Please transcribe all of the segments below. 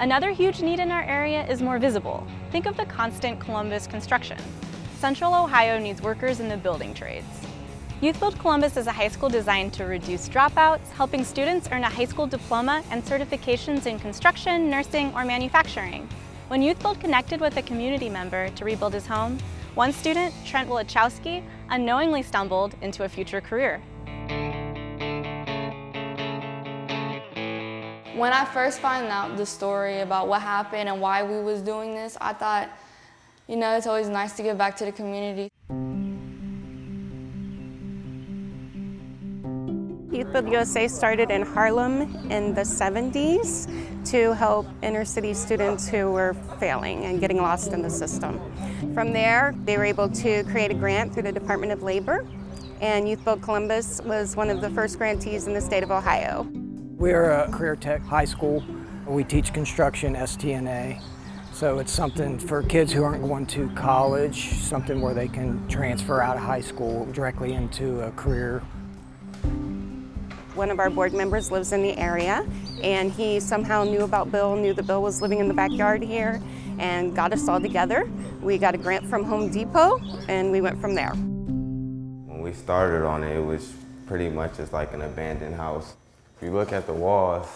Another huge need in our area is more visible. Think of the constant Columbus construction. Central Ohio needs workers in the building trades. Youth Build Columbus is a high school designed to reduce dropouts, helping students earn a high school diploma and certifications in construction, nursing, or manufacturing. When Youth Build connected with a community member to rebuild his home, one student, Trent Wolichowski, unknowingly stumbled into a future career. When I first found out the story about what happened and why we was doing this, I thought, you know, it's always nice to give back to the community. Youth Build USA started in Harlem in the 70s to help inner city students who were failing and getting lost in the system. From there, they were able to create a grant through the Department of Labor, and Youth Build Columbus was one of the first grantees in the state of Ohio. We're a career tech high school. We teach construction, STNA. So it's something for kids who aren't going to college, something where they can transfer out of high school directly into a career. One of our board members lives in the area, and he somehow knew about Bill, knew that Bill was living in the backyard here, and got us all together. We got a grant from Home Depot, and we went from there. When we started on it, it was pretty much just like an abandoned house. If you look at the walls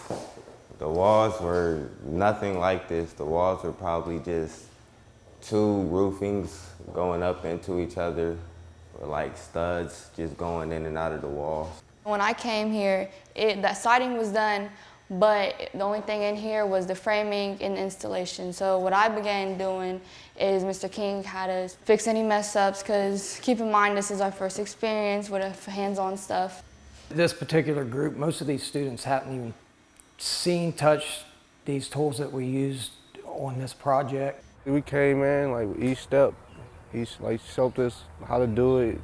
were nothing like this. The walls were probably just two roofings going up into each other, or like studs just going in and out of the walls. When I came here, that siding was done, but the only thing in here was the framing and installation. So what I began doing is Mr. King had us fix any mess ups, because keep in mind this is our first experience with hands-on stuff. This particular group, most of these students hadn't even seen, touched these tools that we used on this project. We came in, like each step, he showed us how to do it,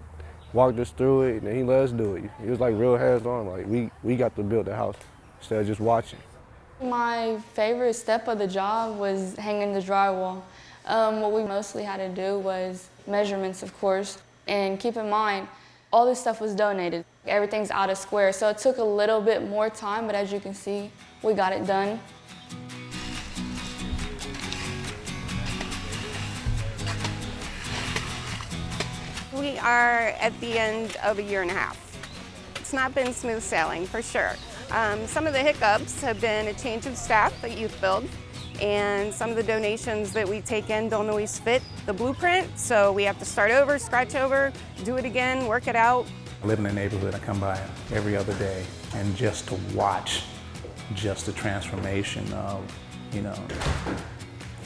walked us through it, and then he let us do it. It was like real hands-on, like we got to build the house instead of just watching. My favorite step of the job was hanging the drywall. What we mostly had to do was measurements, of course, and keep in mind, all this stuff was donated. Everything's out of square, so it took a little bit more time, but as you can see, we got it done. We are at the end of a year and a half. It's not been smooth sailing, for sure. Some of the hiccups have been a change of staff at Youth Build, and some of the donations that we take in don't always fit the blueprint, so we have to start over, scratch over, do it again, work it out. I live in a neighborhood, I come by every other day, and just to watch just the transformation of, you know,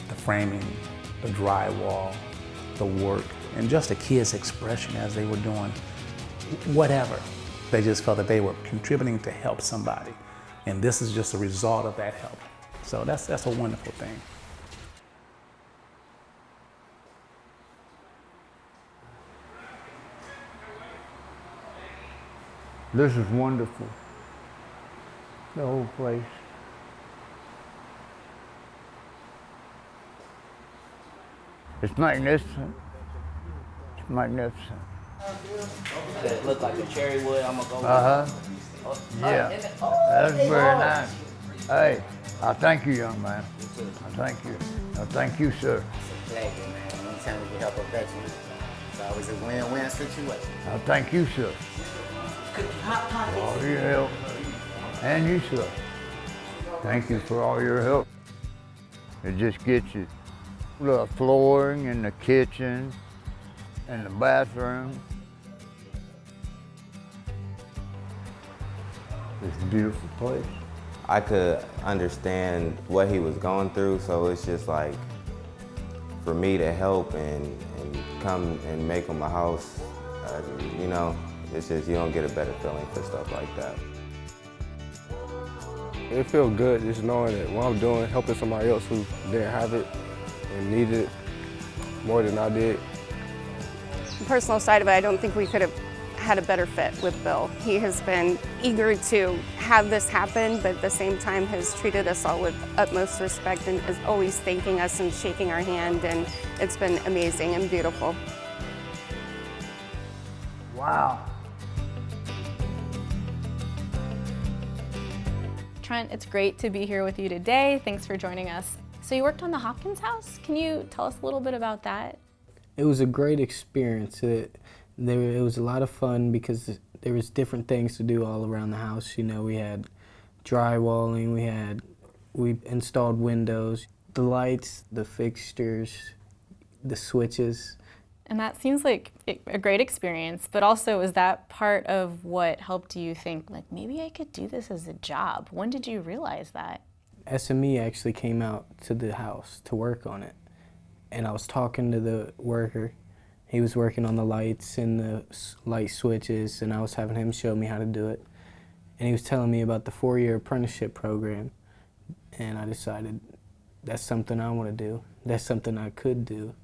the framing, the drywall, the work, and just the kids' expression as they were doing whatever. They just felt that they were contributing to help somebody, and this is just a result of that help. So that's a wonderful thing. This is wonderful, the whole place. It's magnificent. It's magnificent. It look like a cherry wood. I'm gonna go. Yeah, that's very nice. Hey, I thank you, young man. I thank you. I thank you, sir. It's a pleasure, man. Anytime we can help a veteran, it's always a win-win situation. I thank you, sir. For all your help. And you, sir. Thank you for all your help. It just gets you the flooring in the kitchen and the bathroom. It's a beautiful place. I could understand what he was going through, so it's just like, for me to help and come and make him a house, you know, it's just, you don't get a better feeling for stuff like that. It feels good just knowing that what I'm doing, helping somebody else who didn't have it and needed it more than I did. The personal side of it, I don't think we could have had a better fit with Bill. He has been eager to have this happen, but at the same time has treated us all with utmost respect and is always thanking us and shaking our hand, and it's been amazing and beautiful. Wow. Trent, it's great to be here with you today. Thanks for joining us. So you worked on the Hopkins house. Can you tell us a little bit about that? It was a great experience. It was a lot of fun because there was different things to do all around the house. You know, we had drywalling, we installed windows, the lights, the fixtures, the switches. And that seems like a great experience, but also is that part of what helped you think, like, maybe I could do this as a job? When did you realize that? SME actually came out to the house to work on it. And I was talking to the worker. He was working on the lights and the light switches, and I was having him show me how to do it. And he was telling me about the 4-year apprenticeship program. And I decided that's something I want to do. That's something I could do.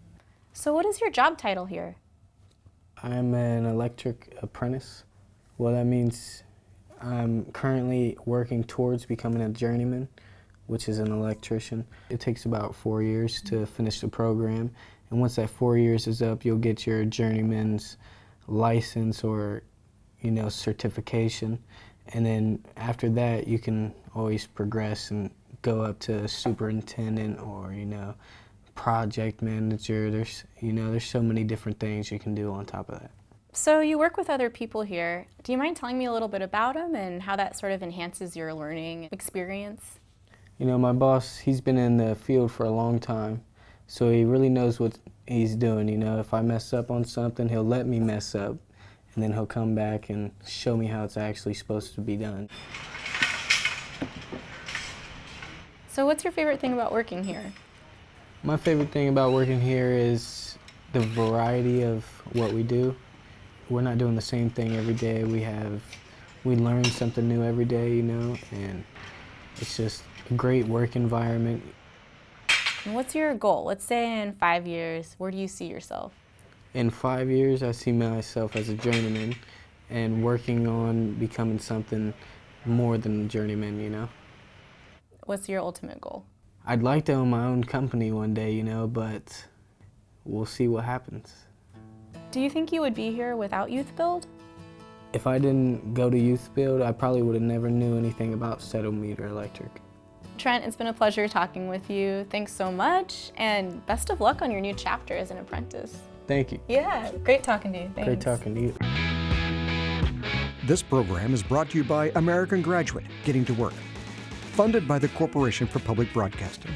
So what is your job title here? I'm an electric apprentice. Well, that means I'm currently working towards becoming a journeyman, which is an electrician. It takes about 4 years to finish the program. And once that 4 years is up, you'll get your journeyman's license or, you know, certification. And then after that, you can always progress and go up to superintendent or, you know, project manager. There's so many different things you can do on top of that. So you work with other people here. Do you mind telling me a little bit about them and how that sort of enhances your learning experience? You know, my boss, he's been in the field for a long time, so he really knows what he's doing. You know, if I mess up on something, he'll let me mess up, and then he'll come back and show me how it's actually supposed to be done. So what's your favorite thing about working here? My favorite thing about working here is the variety of what we do. We're not doing the same thing every day. We learn something new every day, you know, and it's just a great work environment. And what's your goal? Let's say in 5 years, where do you see yourself? In 5 years, I see myself as a journeyman and working on becoming something more than a journeyman, you know. What's your ultimate goal? I'd like to own my own company one day, you know, but we'll see what happens. Do you think you would be here without Youth Build? If I didn't go to Youth Build, I probably would have never knew anything about Settlemeter Electric. Trent, it's been a pleasure talking with you. Thanks so much, and best of luck on your new chapter as an apprentice. Thank you. Yeah, great talking to you. Thanks. Great talking to you. This program is brought to you by American Graduate, Getting to Work, funded by the Corporation for Public Broadcasting.